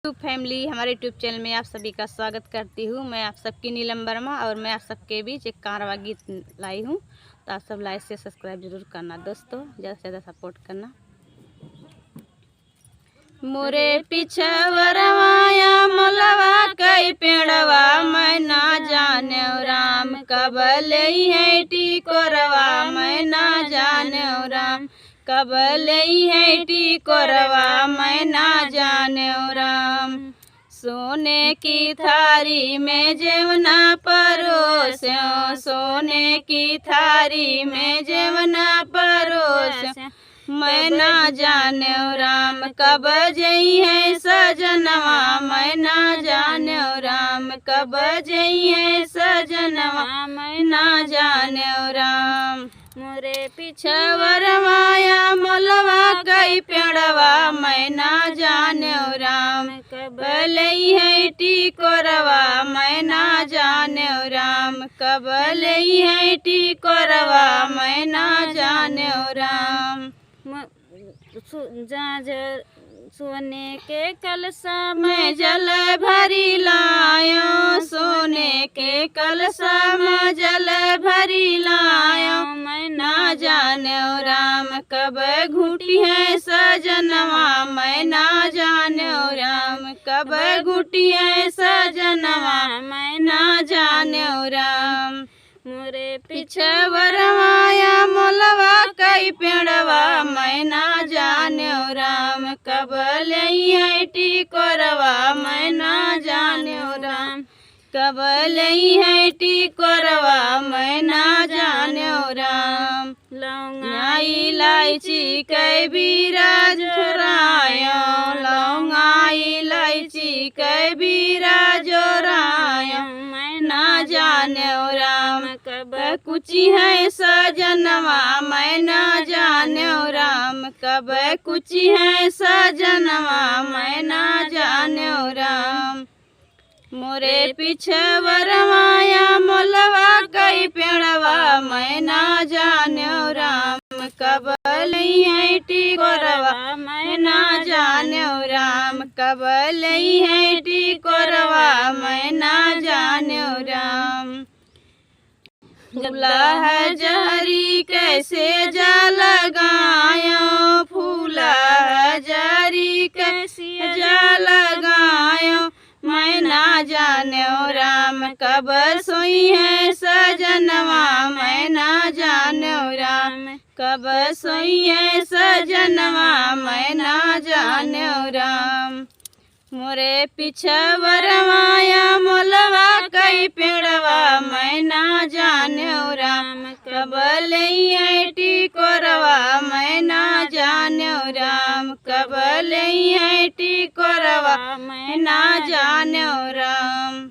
Family हमारे YouTube channel में आप सभी का स्वागत करती हूँ। मैं आप सबकी नीलम वर्मा और मैं आप सबके बीच एक कारवा गीत लाई हूँ। तो आप सब लाइक से सब्सक्राइब जरूर करना दोस्तों, ज़्यादा से ज़्यादा सपोर्ट करना। मोरे पिछवरवाया मलवा कई पेड़वा मैं ना जाने राम, कब लई है टिकोरवा मैं ना जाने राम, कब लई है टिकोरवा मैं ना जाने राम। सोने की थारी में जेवना परोस्यो, सोने की थारी में जेवना परोस्यो मैं ना जाने राम, कब जई है सजनवा मैं ना जाने राम, कब जई है सजनवा मैं ना जाने राम। मोरे पिछवरवाया मलवा कई पेड़वा मैं ना जाने राम, कब लई है टिकोरवा मैं ना जाने राम, कब लई है टिकोरवा मैं ना जाने राम। सोने के कलशा में जल भरी लायो, सोने के कलशा में जल भरी लायो मैं ना जाने राम, कब घुटी है सजनवा मैं ना जाने राम, कब घुटी है सजनवा मैं ना जाने राम। मोरे पिछवरवाया मलवा कई पेड़वा मैं ना जाने राम, कब लई है टिकोरवा मैं ना जाने राम, कब लई है टिकोरवा मैं ना जाने राम। लौंगा इलायची कई बीरा जोरायो, लौंगा इलायची कई बीरा जोरायो मैं ना जाने राम, कब कुची है सजनवा मैं ना जाने राम, कब कुची है सजनवा मैं ना जाने राम। मोरे पिछवरवाया मलवा कई पेड़वा मैं ना जाने राम, कब लई है टिकोरवा मैं ना जाने राम, कब लई है टिकोरवा मैं ना जाने राम। फूला है जहरी कैसे जा लगायो, फूला है जहरी कैसे जा लगायो मैं ना जाने राम, कब सोई है सजनवा मैं ना जाने राम, कब सोई है सजनवा मैं ना जाने राम। मोरे पिछवरवाया मलवा कई पेड़वा मैं ना जाने राम, कब लई है टिकोरवा मैं ना जाने राम, कब लई है टिकोरवा मैं ना जाने राम।